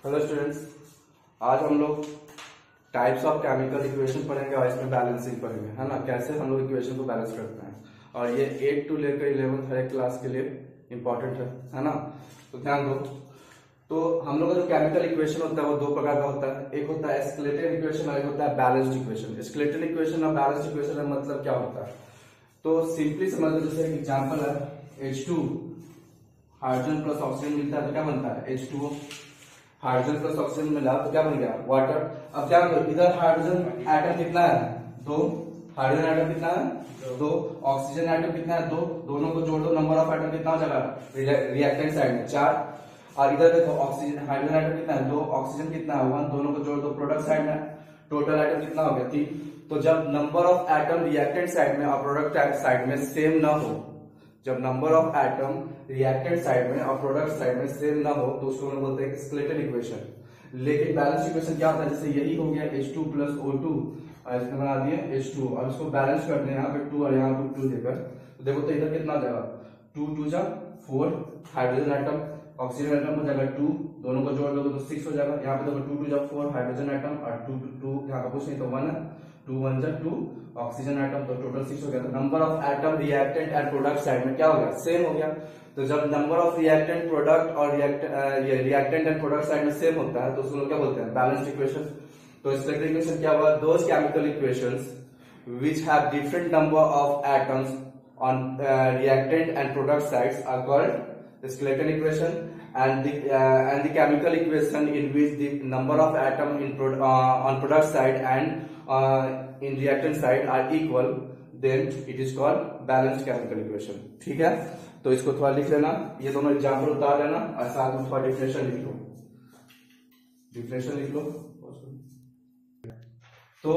Hello students, आज हम लोग टाइप्स ऑफ केमिकल इक्वेशन पढ़ेंगे और इसमें बैलेंसिंग पढ़ेंगे, है ना। कैसे हम लोग इक्वेशन को बैलेंस करते हैं, और ये 8 टू लेकर 11 हर एक क्लास के लिए इंपॉर्टेंट है ना। तो ध्यान दो। तो हम लोग का जो केमिकल इक्वेशन होता है वो दो प्रकार का होता है। एक होता है स्केलेटल इक्वेशन और एक होता है बैलेंस्ड इक्वेशन। स्केलेटल इक्वेशन और बैलेंस्ड इक्वेशन का मतलब क्या होता है, तो सिंपली समझ लो। जैसे एग्जांपल है H2 हाइड्रोजन प्लस ऑक्सीजन मिलता है तो क्या बनता है H2O। हाइड्रोजन प्लस ऑक्सीजन मिला तो क्या बन गया वाटर। अब क्या करो, इधर हाइड्रोजन एटम कितना है 2, हाइड्रोजन एटम कितना है 2, ऑक्सीजन एटम कितना है 2, दोनों को जोड़ दो, नंबर ऑफ एटम कितना हो जाएगा रिएक्टेंट साइड में 4। और इधर देखो ऑक्सीजन हाइड्रोजन एटम कितना है 2, ऑक्सीजन कितना है 1, दोनों को जोड़ दो प्रोडक्ट साइड में, टोटल एटम कितना हो गया 3। तो जब number of atom reactant side में और प्रोडक्ट साइड में सेम ना हो, जब number of atom reactant side में और प्रोडक्ट साइड में सेम ना हो तो उसको हम बोलते हैं स्केलेटल इक्वेशन। लेकिन बैलेंस इक्वेशन क्या होता है, जैसे यही हो गया H2 प्लस O2 और इसमें बना दिए H2 और इसको बैलेंस करते हैं, यहाँ पे 2 और यहाँ पे 2 देकर, तो देखो तो इधर कितना जाएगा 2 2 जा 4, हाइड्रोजन एटम ऑक्सीजन एटम हो जाएगा 2, दोनों को जोड़ दोगे तो 6 हो जाएगा। यहाँ पे देखो 2 2 जा 4 हाइड्रोजन एटम और 2 2 यहाँ पे कुछ नहीं तो 1 है, 2 1 जा 2 ऑक्सीजन एटम, तो टोटल 6 हो गया। तो number of atom reactant and product side में क्या हो गया सेम हो गया। तो जब नंबर ऑफ रिएक्टेंट प्रोडक्ट और रिएक्टेंट एंड प्रोडक्ट साइड में सेम होता है तो उसको लोग क्या बोलते हैं बैलेंस्ड इक्वेशन। तो स्केलेटल इक्वेशन क्या हुआ, those chemical equations which have different number of atoms on reactant and product sides are called skeletal equation, and the chemical equation in which the number of atom on product side and in reactant side are equal, then it is called balanced chemical equation। ठीक है, तो इसको थोड़ा लिख लेना, ये दोनों example उतार लेना और साथ में थोड़ा डिफरेंशियल लिख लो, डिफरेंशियल लिख लो। तो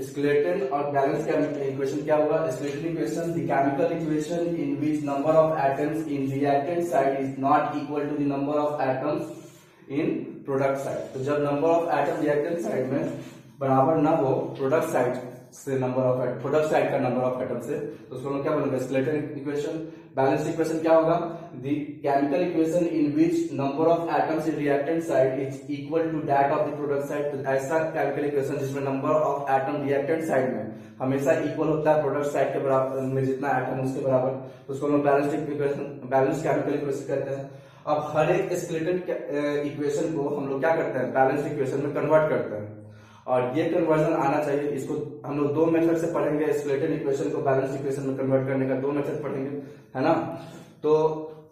स्केलेटल और बैलेंस केमिकल इक्वेशन क्या होगा, skeletal equation the chemical equation in which number of atoms in reactant side is not equal to the number of atoms in product side. तो जब number of atom reactant side में बराबर ना हो product side से number of product side का number of atom से, तो उसको हम क्या बोलेंगे स्केलेटल इक्वेशन। बैलेंस इक्वेशन क्या होगा, the chemical equation in which number of atoms in reactant side is equal to that of the product side. तो ऐसा केमिकल इक्वेशन जिसमें number of atom reactant side में हमेशा इक्वल होता है product side के बराबर में, जितना एटम उसके बराबर, तो उसको हम balance equation balance chemical equation कहते हैं। अब हर एक स्केलेटल इक्वेशन को हम लोग क्या करते हैं बैलेंस इक्वेशन में कन्वर्ट करते हैं, और ये कन्वर्जन आना चाहिए। इसको हम लोग दो मेथड से पढ़ेंगे, स्केलेटल इक्वेशन को बैलेंस इक्वेशन में कन्वर्ट करने का दो मेथड पढ़ेंगे, है ना। तो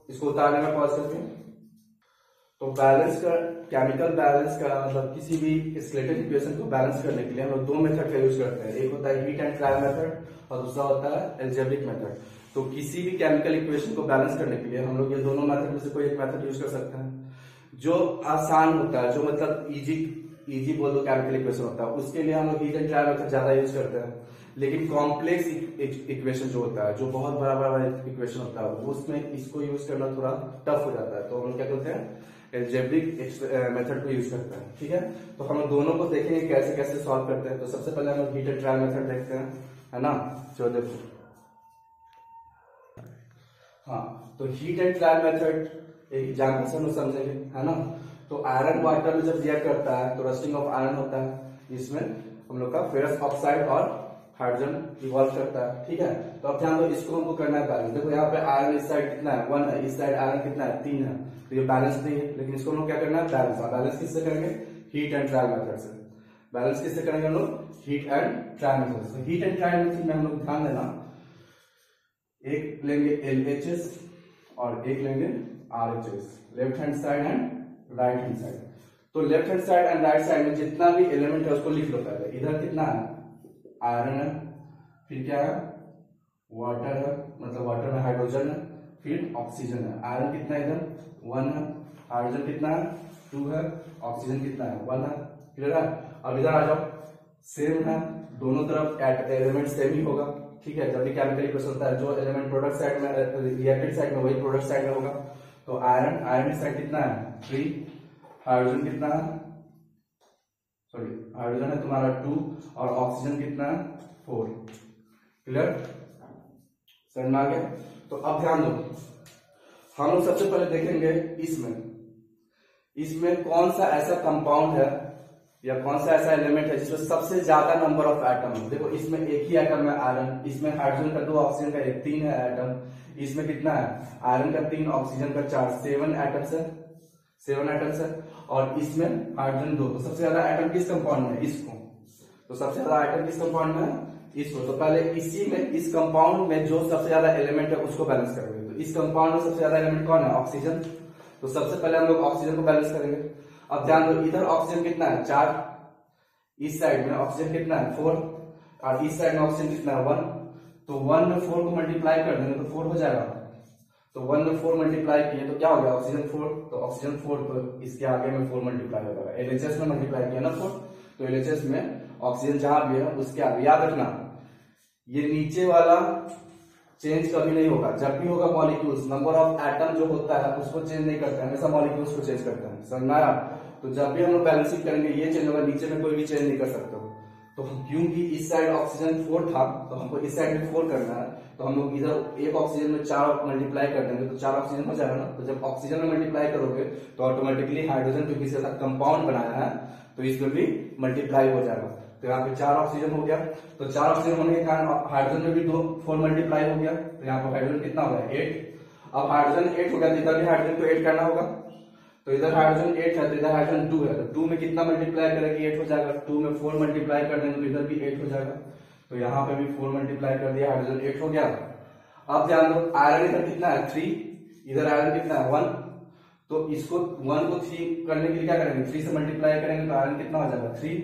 इसको उतारने में पॉज करके, तो बैलेंस का केमिकल बैलेंस का मतलब किसी भी स्केलेटल इक्वेशन को बैलेंस करने के लिए हम लोग दो मेथड का यूज करते हैं। एक होता है हीट एंड ट्रायल मेथड और दूसरा होता है एल्जेब्रिक मेथड। तो किसी भी केमिकल इक्वेशन को बैलेंस करने के लिए हम लोग ये दोनों मेथड में से कोई एक मेथड यूज कर सकते हैं। जो आसान होता है, जो मतलब इजी बोल दो केमिकल इक्वेशन होता है, उसके लिए हम लोग हीट एंड ट्रायल मेथड ज्यादा यूज करते हैं। लेकिन कॉम्प्लेक्स इक्वेशन जो होता है, जो बहुत बड़ा बड़ा इक्वेशन होता है, उसमें इसको यूज करना थोड़ा टफ हो जाता है, तो हम लोग क्या करते हैं एल्जेब्रिक मेथड को यूज करते हैं। ठीक है, तो हम लोग दोनों को देखेंगे कैसे कैसे सॉल्व करते हैं। तो सबसे पहले हम लोग हीट एंड ट्रायल मेथड देखते हैं, है ना। जो देखो, हाँ, तो हीट एंड ट्रायल मेथड एक एग्जाम्पल से हम लोग समझेंगे, है ना। तो आयरन वाटर में जब रिएक्ट करता है तो रस्टिंग ऑफ आयरन होता है, इसमें हम लोग का फेरस ऑक्साइड और हाइड्रोजन इवॉल्व करता है। ठीक है, तो अब ध्यान दो, इसको हमको करना है बैलेंस। देखो यहाँ पे आयरन इस साइड कितना है 1 है, इस साइड आयरन कितना है 3 है, तो ये बैलेंस नहीं है। लेकिन इसको हम लोग क्या करना है बैलेंस। बैलेंस किससे करेंगे, हीट एंड ट्रायल मेथड से। बैलेंस किससे करेंगे हम लोग, हीट एंड ट्रायल मेथड से। हीट एंड ट्रायल मेथड में हम लोग ध्यान देना, एक लेंगे LHS और एक लेंगे RHS, left hand side and right hand side. तो left hand side and right side में जितना भी एलिमेंट है उसको लिख लो पहले। इधर कितना है आयरन है, फिर क्या है वाटर है, मतलब वाटर में हाइड्रोजन है, फिर ऑक्सीजन है। आयरन कितना है इधर 1 है, हाइड्रोजन कितना है 2 है, ऑक्सीजन कितना है 1 है। क्लियर है। अब इधर आ जाओ, सेम है, दोनों तरफ एलिमेंट सेम ही होगा। ठीक है, जब भी केमिकल इक्वेशन होता है, जो एलिमेंट प्रोडक्ट साइड में रिएक्टेंट साइड में वही प्रोडक्ट साइड में होगा। तो आयरन साइड कितना है 3, हाइड्रोजन कितना है, सॉरी हाइड्रोजन है तुम्हारा 2 और ऑक्सीजन कितना है 4। क्लियर, समझ में आ गया। तो अब ध्यान दो, हम लोग सबसे पहले देखेंगे इसमें इसमें कौन सा ऐसा कंपाउंड है या कौन सा ऐसा एलिमेंट है जिसमें सबसे ज्यादा नंबर ऑफ एटम है। देखो इसमें एक ही एटम है आयरन, इसमें हाइड्रोजन का 2, ऑक्सीजन का 1, 3 है एटम। इसमें कितना है, आयरन का 3, ऑक्सीजन का 4, 7 एटम्स है, 7 एटम्स है। और इसमें हाइड्रोजन 2। तो सबसे ज्यादा एटम किस कंपाउंड में, इसको। तो सबसे ज्यादा एटम किस कंपाउंड में है, इसको। तो पहले इसी में, इस कंपाउंड में जो सबसे ज्यादा एलिमेंट है उसको बैलेंस करेंगे। तो इस कंपाउंड में सबसे ज्यादा एलिमेंट कौन है, ऑक्सीजन। तो सबसे पहले हम लोग ऑक्सीजन को बैलेंस करेंगे। अब ध्यान दो, इधर ऑक्सीजन कितना है, 4, इस साइड में ऑक्सीजन कितना है, 4, और इस साइड में ऑक्सीजन कितना है, 1। तो 1 में 4 को मल्टीप्लाई कर देंगे तो 4 हो जाएगा। तो 1 में 4 मल्टीप्लाई किए तो क्या हो गया, ऑक्सीजन 4। तो ऑक्सीजन 4 तो इसके आगे में 4 मल्टीप्लाई हो जाएगा। एलएचएस में मल्टीप्लाई किया ना 4, तो एलएचएस में ऑक्सीजन जहां भी है उसके आगे। याद रखना ये नीचे वाला चेंज कभी नहीं होगा। जब भी होगा मॉलिक्यूल्स, नंबर ऑफ एटम जो होता है उसको चेंज नहीं करते हैं, हमेशा मॉलिक्यूल्स को चेंज करते हैं। समझ में आया। तो जब भी हम लोग बैलेंसिंग करेंगे ये चेंज होगा, नीचे में कोई भी चेंज नहीं कर सकते हो। तो क्योंकि इस साइड ऑक्सीजन 4 था तो हमको इस साइड में 4 करना है। तो हम लोग इधर एक ऑक्सीजन में 4 मल्टीप्लाई कर देंगे तो 4 ऑक्सीजन हो जाएगा ना। तो जब ऑक्सीजन में मल्टीप्लाई करोगे तो ऑटोमेटिकली हाइड्रोजन क्योंकि इसके साथ कंपाउंड बनाया है तो इसमें भी मल्टीप्लाई हो जाएगा। तो यहाँ पे 4 ऑक्सीजन हो गया। तो 4 ऑक्सीजन होने के कारण हाइड्रोजन में भी 4 मल्टीप्लाई हो गया। तो यहाँ पर हाइड्रोजन कितना हो गया, 8। अब हाइड्रोजन 8 हो गया तो इधर भी हाइड्रोजन को 8 करना होगा। तो इधर हाइड्रोजन 8 है तो इधर हाइड्रोजन 2 है। तो 2 में कितना मल्टीप्लाई करेंगे, 8 हो जाएगा। 2 में 4 मल्टीप्लाई कर देंगे तो इधर भी 8 हो जाएगा। तो यहाँ पे भी 4 मल्टीप्लाई कर दिया, हाइड्रोजन 8 हो गया। अब ध्यान दो, आयरन इधर कितना है, 3, इधर आयरन कितना है, 1। तो इसको 1 को 3 करने के लिए क्या करेंगे, 3 से मल्टीप्लाई करेंगे तो आयरन कितना हो जाएगा, 3।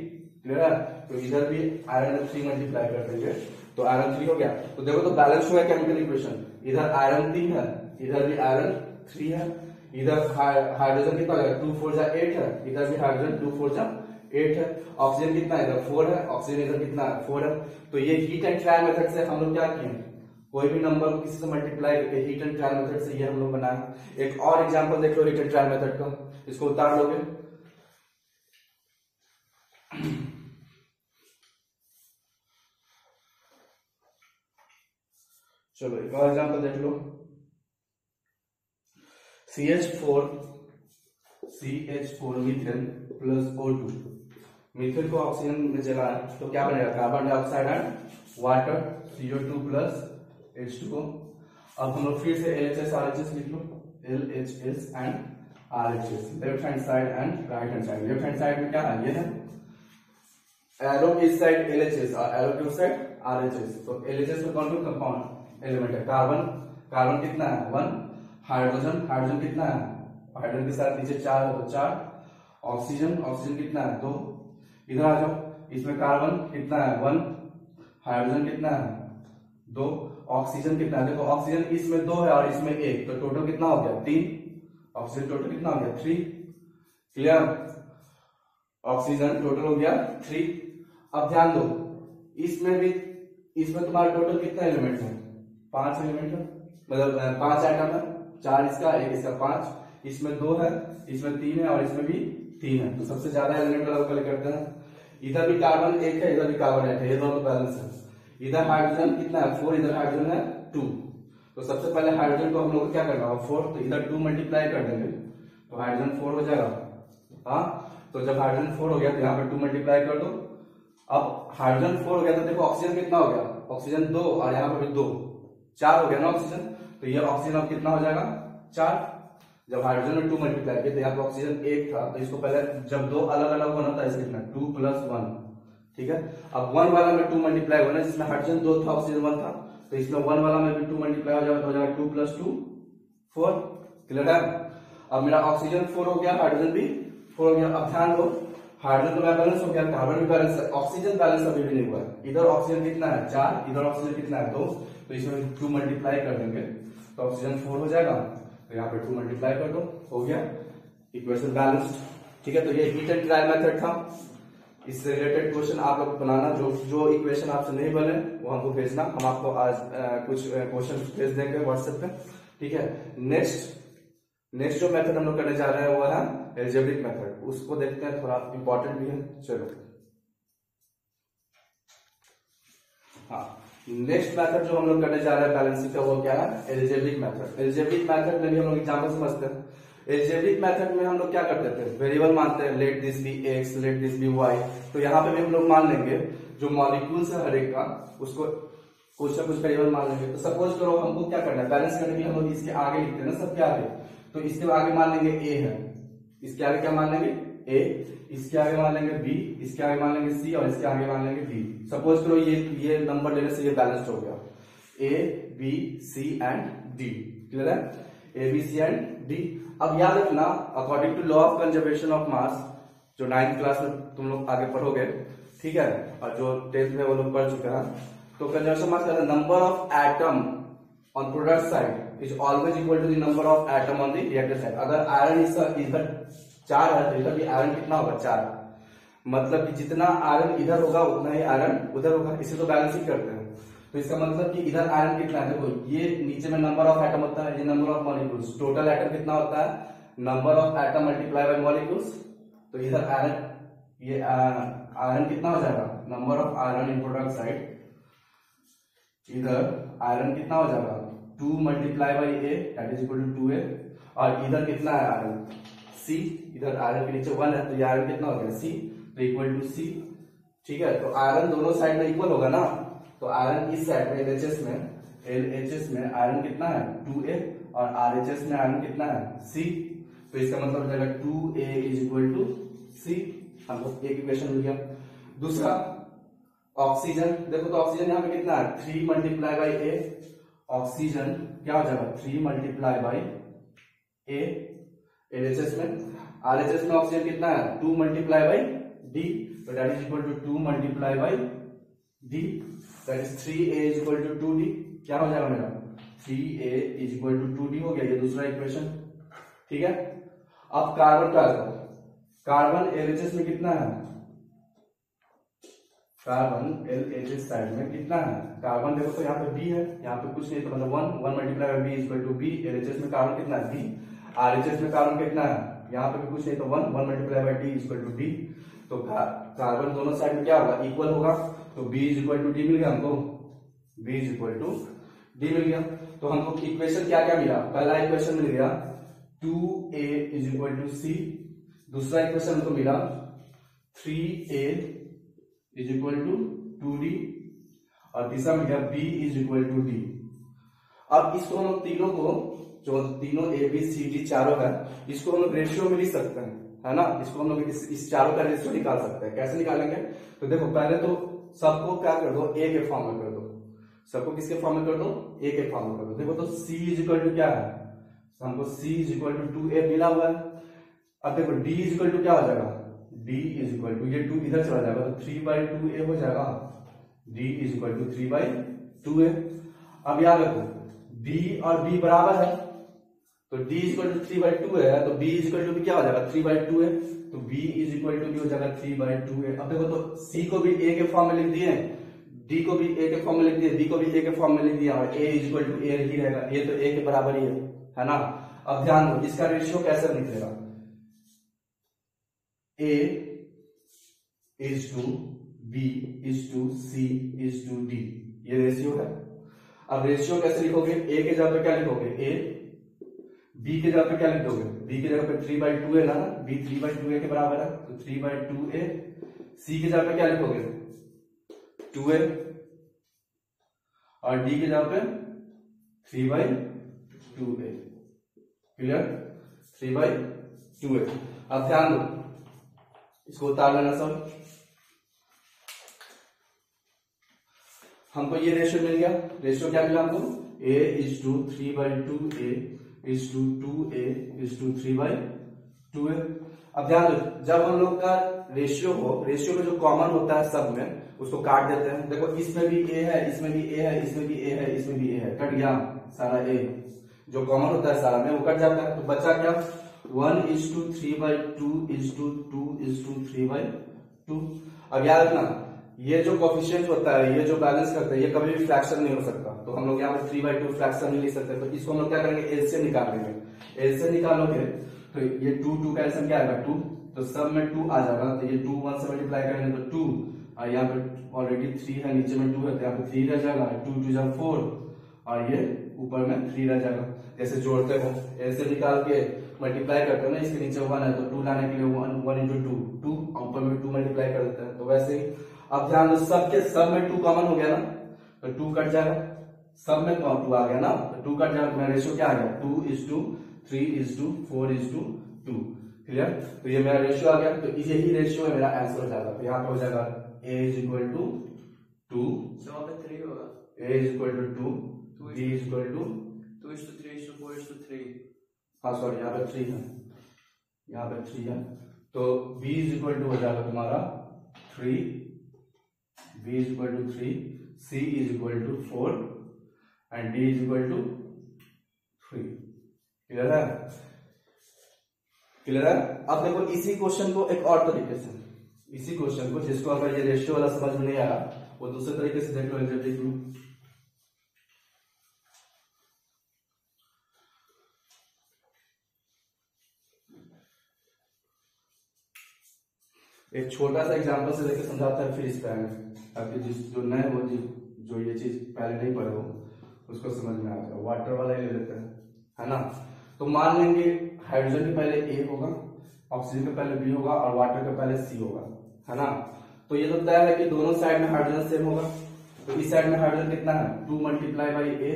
क्लियर है। तो इधर भी आयरन 3 मल्टीप्लाई कर देंगे तो आयरन 3 हो गया। तो देखो तो बैलेंस हो गया केमिकल इक्वेशन। इधर आयरन 3 है, इधर भी आयरन 3 है। इधर हाइड्रोजन कितना हो जाएगा, 2 4 जा 8 है। इधर भी हाइड्रोजन 2 4 जा 8 है। ऑक्सीजन कितना है, इधर 4 है। ऑक्सीजन इधर कितना है, 4 है। तो ये हीट एंड ट्रायल मेथड से हम लोग क्या किए, कोई भी नंबर को किसी से मल्टीप्लाई करके हीट एंड ट्रायल मेथड से ये हम लोग बनाए। एक और एग्जांपल देख low heat and trial method का, इसको उतार लोगे। चलो एक और एग्जांपल देख लो। CH4 methane plus O2। Methane को ऑक्सीजन में जलाए तो क्या बनेगा, carbon dioxide and water, CO2 plus H2O। अब हम लोग फिर से LHS RHS लिख लो, LHS and RHS, left hand side and right hand side. Left hand side में क्या है, ये है एरो की साइड LHS और एरो की साइड RHS। तो LHS में कौन कौन कंपाउंड एलिमेंट है, कार्बन, कार्बन कितना है, 1। हाइड्रोजन, हाइड्रोजन कितना है, हाइड्रोजन के साथ नीचे 4 है तो 4। ऑक्सीजन, ऑक्सीजन कितना है, 2। इधर आ जाओ, इसमें कार्बन कितना है, 1। हाइड्रोजन कितना है, 2। ऑक्सीजन कितना है, देखो ऑक्सीजन इसमें 2 है और इसमें 1, तो टोटल कितना हो गया, 3। ऑक्सीजन टोटल कितना हो गया, 3। क्लियर। ऑक्सीजन टोटल हो गया 3। अब ध्यान दो, इसमें भी, इसमें तुम्हारा टोटल कितना एलिमेंट है, 5 एलिमेंट है, मतलब 5 आइटम है। 4 इसका, 1 इसका, 5। इसमें 2 है, इसमें 3 है और इसमें भी 3 है। तो सबसे ज्यादा एलिमेंट वाला पहले करते हैं। इधर भी कार्बन 1 है, इधर भी कार्बन 1 है, ये दोनों बैलेंस है। इधर हाइड्रोजन कितना है, 4, इधर हाइड्रोजन है 2। तो सबसे पहले हाइड्रोजन को हम लोग क्या करना होगा, 4। तो इधर 2 मल्टीप्लाई कर देंगे तो हाइड्रोजन 4 हो जाएगा। हाँ, तो जब हाइड्रोजन 4 हो गया तो यहाँ पे 2 मल्टीप्लाई कर दो। अब हाइड्रोजन 4 हो गया तो देखो ऑक्सीजन कितना हो गया, ऑक्सीजन 2 और यहाँ पे भी 2, 4 हो गया ना ऑक्सीजन। तो ये ऑक्सीजन अब कितना हो जाएगा, 4। जब हाइड्रोजन में 2 मल्टीप्लाई किया तो यहाँ पे ऑक्सीजन 1 था, तो इसको पहले जब 2 अलग अलग होना था इसके कितना, 2 + 1। ठीक है। अब 1 वाला में 2 मल्टीप्लाई होना, जिसमें हाइड्रोजन 2 था ऑक्सीजन 1 था, तो इसमें 1 वाला में भी 2 मल्टीप्लाई हो जाएगा तो हो जाएगा 2 + 2 4। क्लियर है। अब मेरा ऑक्सीजन 4 हो गया, हाइड्रोजन भी 4 हो गया। अब ध्यान दो, हाइड्रोजन तो बैलेंस हो गया, कार्बन भी बैलेंस है, ऑक्सीजन बैलेंस अभी भी नहीं हुआ है। इधर ऑक्सीजन कितना है, 4, इधर ऑक्सीजन कितना है, 2। तो इसमें 2 मल्टीप्लाई कर देंगे तो ऑक्सीजन 4 हो जाएगा। तो यहाँ पे 2 मल्टीप्लाई कर दो, हो गया इक्वेशन बैलेंस्ड। ठीक है। तो ये हीट एंड ट्रायल मेथड था। इससे रिलेटेड क्वेश्चन आप लोग बनाना, जो इक्वेशन आपसे नहीं बने वो हमको भेजना, हम आपको आज कुछ क्वेश्चन भेज देंगे व्हाट्सएप पे। ठीक है। नेक्स्ट जो मेथड हम लोग करने जा रहे हैं वो है एल्जेब्रिक मेथड, उसको देखते हैं, थोड़ा इंपॉर्टेंट भी है। चलो हाँ, नेक्स्ट मेथड जो हम लोग करने जा रहे हैं बैलेंसिंग का वो क्या है, एल्जेब्रिक मेथड। एल्जेब्रिक मेथड में भी हम लोग एग्जाम्पल समझते हैं। एल्जेब्रिक मेथड में हम लोग क्या करते थे, वेरिएबल मानते हैं, let this be X, let this be Y. तो यहाँ पे भी हम लोग मान लेंगे जो मॉलिक्यूल्स है हर एक का, उसको कुछ ना कुछ वेरिएबल मान लेंगे। तो सपोज करो हमको क्या करना है, बैलेंस करने के लिए हम लोग इसके आगे लिखते हैं ना, सबके आगे। तो इसके आगे मान लेंगे ए है, इसके आगे क्या मान लेंगे ए, इसके आगे मान लेंगे बी, इसके आगे मान लेंगे सी और इसके आगे मान लेंगे डी। सपोज करो ये नंबर लेने से ये बैलेंस्ड हो गया, A B C and D. Clear है, A B C and D. अब याद रखना, according to law of conservation of mass, जो 9th क्लास में तुम लोग आगे पढ़ोगे, ठीक है, और जो 10th में वो लोग पढ़ चुके हैं, तो कंजर्वेशन मास का number of atom on product side is always equal to the number of atom on the reactor side. अगर आयरन इधर 4 है तो इधर भी आयरन कितना होगा 4, मतलब कि जितना आयरन इधर होगा उतना ही आयरन उधर होगा। इसे तो बैलेंसिंग करते हैं। तो इसका मतलब कि इधर आयरन कितना है, देखो ये नीचे में नंबर ऑफ एटम होता है, ये number of molecules, total atom कितना होता है, number of atom multiply by molecules. तो इधर आयरन, ये आयरन कितना हो जाएगा, number of iron in product side, इधर आयरन कितना हो जाएगा 2 multiply by A that is equal to 2a। और इधर कितना है आयरन सी, इधर आयरन के नीचे 1 है तो ये आयरन कितना हो गया सी, तो इक्वल टू सी। ठीक है, तो आयरन दोनों साइड में इक्वल होगा ना, तो आयरन इस साइड में एलएचएस में आयरन कितना है 2a और आरएचएस में आयरन कितना है c। तो इसका मतलब हो जाएगा 2a is equal to c। हमको एक इक्वेशन मिल गया। दूसरा ऑक्सीजन, देखो तो ऑक्सीजन यहाँ पे कितना है 3 मल्टीप्लाई बाई ए, ऑक्सीजन क्या हो जाएगा 3 मल्टीप्लाई बाई ए। एलएचएस में, आरएचएस में ऑक्सीजन कितना है 2 मल्टीप्लाई बाई डी, तो that is equal to 2 multiply by D, that is 3a is equal to 2d। क्या हो जाएगा मेरा 3a is equal to 2d हो गया, ये दूसरा इक्वेशन। ठीक है, अब कार्बन का, कार्बन एलएचएस में कितना है, कार्बन एलएचएस साइड में कितना है, कार्बन देखो तो यहाँ पे b है, यहाँ पे कुछ नहीं, तो मतलब 1 multiply by b is equal to b। LHS में कार्बन कितना है b, आरएचएस में कार्बन कितना है, यहाँ पे भी कुछ नहीं, तो 1 multiply by d is equal to d। तो कार्बन दोनों साइड में क्या होगा इक्वल होगा, तो b is equal to D मिल गया हमको, b is equal to D मिल गया। तो हमको इक्वेशन क्या क्या मिला, पहला इक्वेशन मिल गया 2a is equal to c, दूसरा इक्वेशन हमको मिला 3a is equal to 2d, और तीसरा मिल गया b is equal to d। अब इसको हम लोग तीनों को, जो तीनों a b c d चारों है, इसको हम लोग रेशियो में लिख सकते हैं, है ना। इसको हम लोग इस चारों का रेशियो निकाल सकते हैं। कैसे निकालेंगे, तो देखो पहले तो सबको क्या कर दो a के फॉर्म में कर दो, सबको किसके फॉर्म में कर दो a के फॉर्म में कर दो। देखो तो c इज इक्वल टू क्या है, हमको c is equal to 2a मिला हुआ है। अब देखो d इज इक्वल टू क्या हो जाएगा, d इज इक्वल टू, ये 2 इधर चला जाएगा तो 3/2a हो जाएगा, d is equal to 3/2a। अब याद रखो d और b बराबर है, तो d इज इक्वल टू 3/2 है, तो b इज इक्वल टू भी क्या हो जाएगा 3/2 है, तो b इज इक्वल टू भी हो जाएगा 3/2 है। अब देखो तो c को भी a के फॉर्म में लिख दिए, d को भी a के फॉर्म में लिख दिए, b को भी a के फॉर्म में लिख दिया, और a is equal to a ही रहेगा, a तो a के बराबर ही है ना। अब ध्यान दो इसका रेशियो कैसे निकलेगा, a is to b is to c is to d, ये रेशियो है। अब रेशियो कैसे लिखोगे, a के जगह पे क्या लिखोगे a, b के जगह पे क्या लिख दोगे, b की जगह पे 3/2a ना, b 3/2a के बराबर है, तो 3/2a। c की जगह पे क्या लिखोगे 2a, और d की जगह पे 3/2a। Clear, 3/2a। अब ध्यान दो, इसको उतार लेना सब। हमको ये रेशियो मिल गया, रेशियो क्या मिला हमको, a is to 3/2a is to 2a is to 3/2a। अब ध्यान दो, जब हम लोग का रेशियो हो, रेशियो में जो कॉमन होता है सब में, उसको काट देते हैं। देखो इसमें भी a है, इसमें भी a है, इसमें भी a है, इसमें भी a है, कट गया सारा a, जो कॉमन होता है सारा में वो कट जाता है, तो बचा क्या 1 is to 3/2 is to 2 is to 3/2। अब याद रखना ये जो कोफिशिएंट होता है, ये जो बैलेंस करता है, ये कभी भी फ्रैक्शन नहीं हो सकता, तो हम लोग यहाँ पे 3/2 फ्रैक्शन नहीं लिख सकते, तो इसको हम लोग क्या करेंगे एल से निकाल लेंगे। एल से निकालोगे तो ये 2 का एलसीएम क्या आएगा 2, तो सब में 2 आ जाएगा, तो ये 2 1 से मल्टीप्लाई करेंगे तो 2, और यहाँ पे ऑलरेडी 3 है, नीचे में 2 है, तो यहाँ पे 3 रह जाएगा, 2 2 4, और ये ऊपर में 3 रह जाएगा। जैसे जोड़ते हो एल से निकाल के मल्टीप्लाई करते हो ना, इसके नीचे 1 है तो 2 लाने के लिए 1 इंटू 2 ऊपर में 2 मल्टीप्लाई कर देते हैं। तो वैसे ही अब ध्यान दो, सब में 2 कॉमन हो गया ना, तो 2 कट जाएगा, सब में 2 आ गया ना, तो 2 कट जाएगा। मेरा रेशियो क्या आ गया, 2:3:4:2। क्लियर? तो ये मेरा रेशियो आ गया, तो यही रेशियो है मेरा आंसर हो जाएगा। तो यहाँ पे हो जाएगा a इज इक्वल टू 2, वहां पे 3 होगा, a is equal to 2, b is equal to 2:3:4:3। हाँ सॉरी, यहाँ पे 3 है, यहाँ पे 3 है, तो b इज इक्वल टू हो जाएगा तुम्हारा 3, b is equal to 3, c is equal to 4 and d is equal to 3। Clear है? क्लियर है? अब देखो इसी क्वेश्चन को एक और तरीके से, इसी क्वेश्चन को जिसको अगर ये रेशियो वाला समझ में नहीं आ रहा वो दूसरे तरीके से देख लो एल्जेब्रिक में। एक छोटा सा एग्जांपल से लेके समझाता है, फिर इस पे आएंगे ताकि जो नए हो, जो ये चीज पहले नहीं पढ़े हो उसको समझ में आ जाए। वाटर वाला ही ले लेते हैं, है ना। तो मान लेंगे हाइड्रोजन के पहले A होगा, ऑक्सीजन के पहले B होगा और वाटर के पहले C होगा, है ना। तो ये तो तय है कि दोनों साइड में हाइड्रोजन सेम होगा। तो इस साइड में हाइड्रोजन कितना है, 2 मल्टीप्लाई बाई A।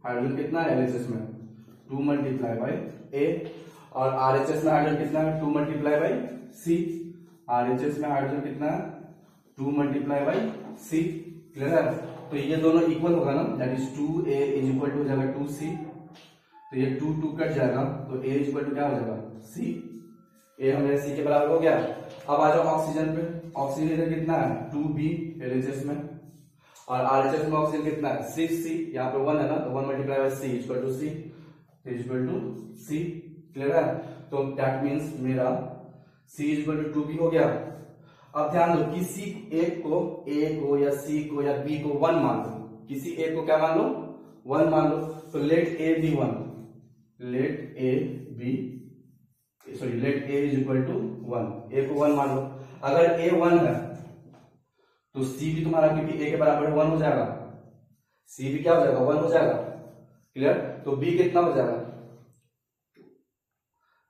हाइड्रोजन कितना है LHS में, 2 मल्टीप्लाई बाई A। और RHS में हाइड्रोजन कितना है, 2 मल्टीप्लाई बाई C। RHS में हाइड्रोजन कितना है, 2 मल्टीप्लाई बाई C। क्लियर है? तो ये दोनों इक्वल होगा ना, that is 2A is equal to हो जाएगा 2C। तो ये 2 कट जाएगा, तो A इज इक्वल टू क्या हो जाएगा, C। A हमारे C के बराबर हो गया। अब आ जाओ ऑक्सीजन पे। ऑक्सीजन इधर कितना है, 2B LHS में, और RHS में ऑक्सीजन कितना है, 6C। यहाँ पे 1 है ना, तो 1 multiply by C equal to C, equal to C। Clear है? तो दैट मीन्स मेरा C इक्वल टू 2B हो गया। अब ध्यान दो, किसी एक को A को या C को या B को 1 मान लो, किसी एक को क्या मान लो, 1 मान लो। तो let A be 1, let A be, sorry let A is equal to 1, A को 1 मान लो। अगर A 1 है तो C भी तुम्हारा, क्योंकि A के बराबर 1 हो जाएगा, C भी क्या हो जाएगा, 1 हो जाएगा। क्लियर? तो B कितना हो जाएगा,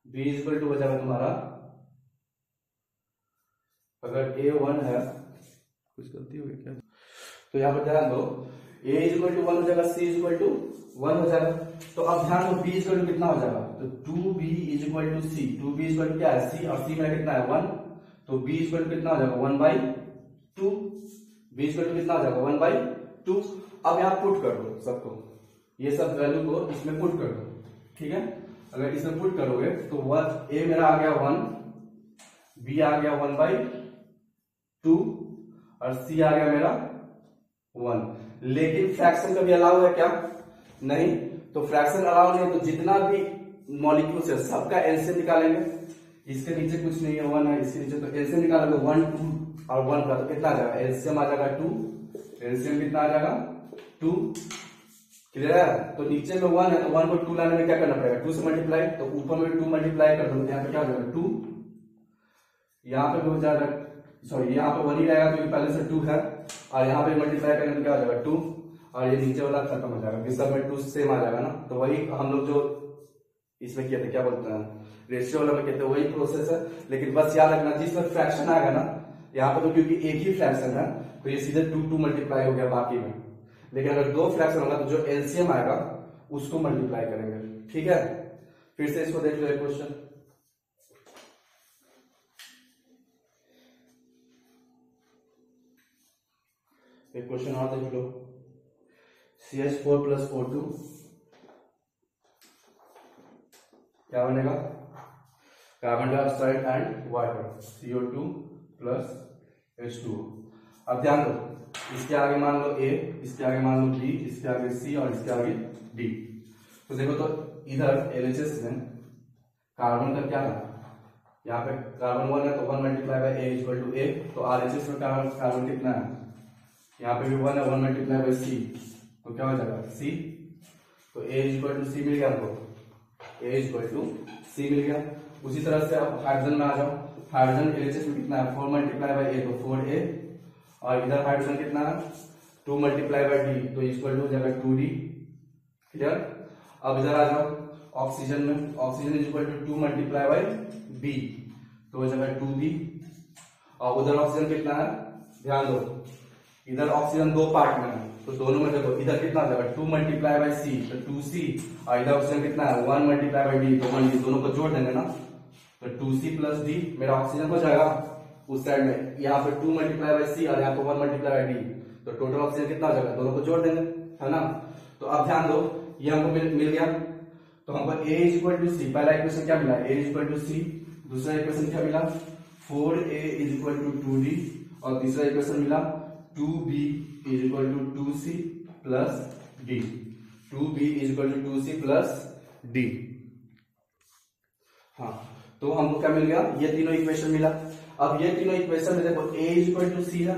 B इज इक्वल टू हो जाएगा तुम्हारा, अगर A 1 है, कुछ गलती हो गई क्या, तो यहाँ पर ध्यान दो, A इज इक्वल टू 1 हो जाएगा, C इज इक्वल टू 1 हो जाएगा। तो अब ध्यान दो B इज इक्वल टू कितना हो जाएगा, तो 2B is equal to C। 2B is equal to क्या है, C, और C मेरा कितना है 1, तो B इज इक्वल टू कितना हो जाएगा 1/2। B इज इक्वल टू कितना हो जाएगा 1/2। अब यहाँ पुट कर दो सबको, ये सब वैल्यू को इसमें पुट कर दो, ठीक है। अगर इसमें पुट करोगे तो A मेरा आ गया 1, B आ गया 1/2 और C आ गया मेरा 1। लेकिन फ्रैक्शन कभी अलाउ है क्या, नहीं। तो फ्रैक्शन अलाउ नहीं, तो जितना भी मॉलिक्यूल्स है सबका एलसीएम निकालेंगे। इसके नीचे कुछ नहीं है, 1 है, इसके नीचे, तो एलसीएम निकालोगे 1, 2 और 1 का, तो कितना आ जाएगा, एलसीएम आ जाएगा 2। एलसीएम कितना आ जाएगा 2। क्लियर है? तो नीचे में 1 है, तो 1 को 2 लाने में क्या करना पड़ेगा, 2 से मल्टीप्लाई, तो ऊपर में 2 मल्टीप्लाई कर दो, यहाँ पे क्या हो जाएगा 2, यहाँ पे भी हो जाएगा, सॉरी यहाँ पे 1 ही रहेगा क्योंकि पहले से 2 है, और यहाँ पे मल्टीप्लाई करने में क्या हो जाएगा 2, और ये नीचे वाला खत्म हो जाएगा, सब में 2 सेम आ जाएगा ना। तो वही हम लोग जो इसमें किए थे, क्या बोलते हैं, रेशियो वाला में किए थे, वही प्रोसेस है। लेकिन बस याद रखना, जिसमें फ्रैक्शन आएगा ना, यहाँ पे तो क्योंकि एक ही फ्रैक्शन है तो ये सीधे 2 मल्टीप्लाई हो गया बाकी में। लेकिन अगर 2 फ्रैक्शन होगा तो जो एलसीएम आएगा उसको मल्टीप्लाई करेंगे, ठीक है। फिर से इसको देख लो एक क्वेश्चन, एक क्वेश्चन और देख लो। CH4 + O2 क्या बनेगा, carbon dioxide and water, CO2 + H2O। अब ध्यान दो, इसके आगे मान लो A, इसके आगे मान लो B, इसके आगे C और इसके आगे D। तो देखो, तो इधर LHS में कार्बन का क्या है, यहाँ पे कार्बन 1 है तो 1 multiply by A equal to A। तो RHS में कार्बन कितना है, यहाँ पे भी 1 है, 1 मल्टीप्लाई बाई C, तो क्या हो जाएगा C। तो A इक्वल टू C मिल गया हमको, A इक्वल टू C मिल गया। उसी तरह से अब हाइड्रोजन में आ जाओ। हाइड्रोजन LHS में कितना है, 4 मल्टीप्लाई बाई A, तो 4A, और इधर हाइड्रोजन कितना है 2 मल्टीप्लाई बाई D, तो इक्वल टू हो जाएगा 2D। क्लियर? अब इधर आ जाओ, ऑक्सीजन में, oxygen is equal to 2 multiply by B, तो हो जाएगा 2b। और उधर ऑक्सीजन कितना है, ध्यान दो, इधर ऑक्सीजन दो पार्ट में है, तो दोनों में देखो इधर कितना हो जाएगा 2 मल्टीप्लाई बाई सी, तो 2c, और इधर ऑक्सीजन कितना है 1 मल्टीप्लाई बाई डी, तो 1d, दोनों को जोड़ देंगे ना, तो 2c प्लस डी मेरा ऑक्सीजन हो जाएगा उस साइड में, यहाँ पे 2 मल्टीप्लाई बाई सी और यहाँ पे 1 मल्टीप्लाई बाई डी, तो टोटल ऑक्सीजन कितना हो जाएगा, दोनों को जोड़ देंगे, है ना। तो अब ध्यान दो, ये हमको मिल गया, तो हमको A इज इक्वल टू सी, पहला इक्वेशन क्या मिला, A इज इक्वल टू सी, दूसरा इक्वेशन क्या मिला 4a is equal to 2d, और तीसरा इक्वेशन मिला 2b is equal to 2c plus d, 2b is equal to 2c plus d। हाँ, तो हमको क्या मिल गया, ये तीनों इक्वेशन मिला। अब ये तीनों इक्वेशन में देखो a इज इक्वल टू सी है,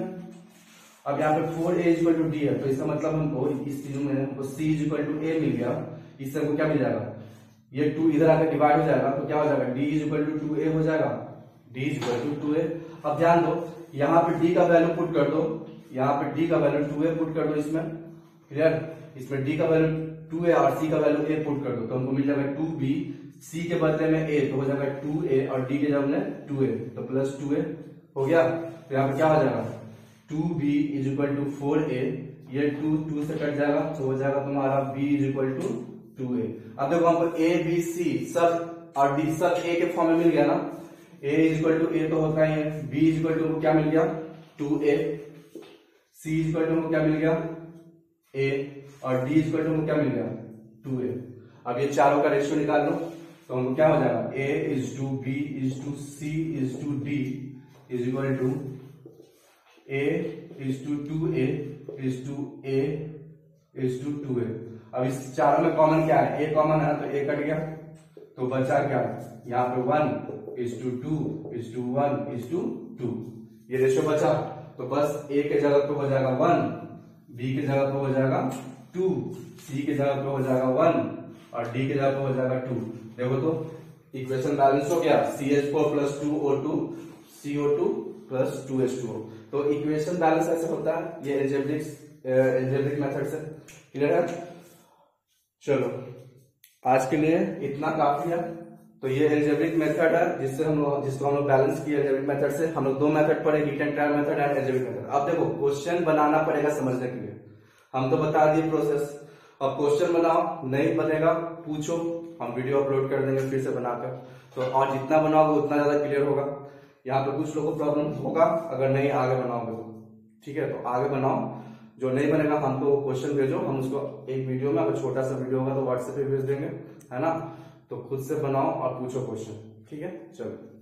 अब यहाँ पे 4a is equal to D है, तो इसका मतलब हमको इस चीज में हमको c is equal to a मिल गया, इससे हमको क्या मिल जाएगा, ये 2 इधर आकर डिवाइड हो जाएगा, तो क्या हो जाएगा d is equal to 2a हो जाएगा, d is equal to 2a। अब ध्यान दो, यहाँ पे d का वैल्यू पुट कर दो, यहाँ पे d का वैल्यू 2a पुट कर दो, इसमें क्लियर, इसमें d का वैल्यू 2a और c का वैल्यू a पुट कर दो, तो हमको मिल जाएगा 2b, c के बदले में a, तो हो जाएगा 2a, और d के जगह में 2a, तो प्लस 2a हो गया। तो यहाँ पे क्या हो जाएगा 2b is equal to 4a, ये 2 से कट जाएगा, तो हो जाएगा तुम्हारा b is equal to 2a। अब देखो हमको a b c सब और d सब a के फॉर्म में मिल गया ना, a is equal to a तो होता ही है, b इज इक्वल टू क्या मिल गया 2a, c is equal to क्या मिल गया a, और d इज इक्वल टू क्या मिल गया 2a। अब ये चारों का रेशियो निकाल लो, तो हमको क्या हो जाएगा a is to b is to c is to d is equal to a is to 2a is to a is to 2a। अब इस चारों में कॉमन क्या है, a कॉमन है, तो a कट गया, तो बचा क्या, यहाँ पे 1 is to 2 is to 1 is to 2, ये रेशियो बचा, तो बस a के जगह पे हो जाएगा 1, b के जगह पे हो जाएगा 2, c के जगह पे हो जाएगा 1, और d के जगह पे हो जाएगा 2। देखो तो इक्वेशन बैलेंस हो गया, CH4 plus 2O2 CO2 plus 2H2O। तो इक्वेशन बैलेंस ऐसे होता है, ये एल्जेब्रिक मेथड से, क्लियर है। चलो आज के लिए इतना काफी है। तो ये एल्जेब्रिक मेथड है जिसको हम लोग बैलेंस किए एल्जेब्रिक मेथड से। हम लोग दो मेथड पढ़े, रिटन trial method and algebraic method. अब देखो क्वेश्चन बनाना पड़ेगा समझने के लिए, हम तो बता दिए प्रोसेस, अब क्वेश्चन बनाओ, नहीं बनेगा पूछो, हम वीडियो अपलोड कर देंगे फिर से बनाकर। तो और जितना बनाओगे उतना ज्यादा क्लियर होगा। यहाँ पे कुछ लोगों को प्रॉब्लम होगा अगर नहीं आगे बनाओगे तो, ठीक है, तो आगे बनाओ, जो नहीं बनेगा हमको क्वेश्चन भेजो, हम उसको एक वीडियो में, अगर छोटा सा वीडियो होगा तो व्हाट्सएप पे भेज देंगे, है ना। तो खुद से बनाओ और पूछो क्वेश्चन, ठीक है। चलो।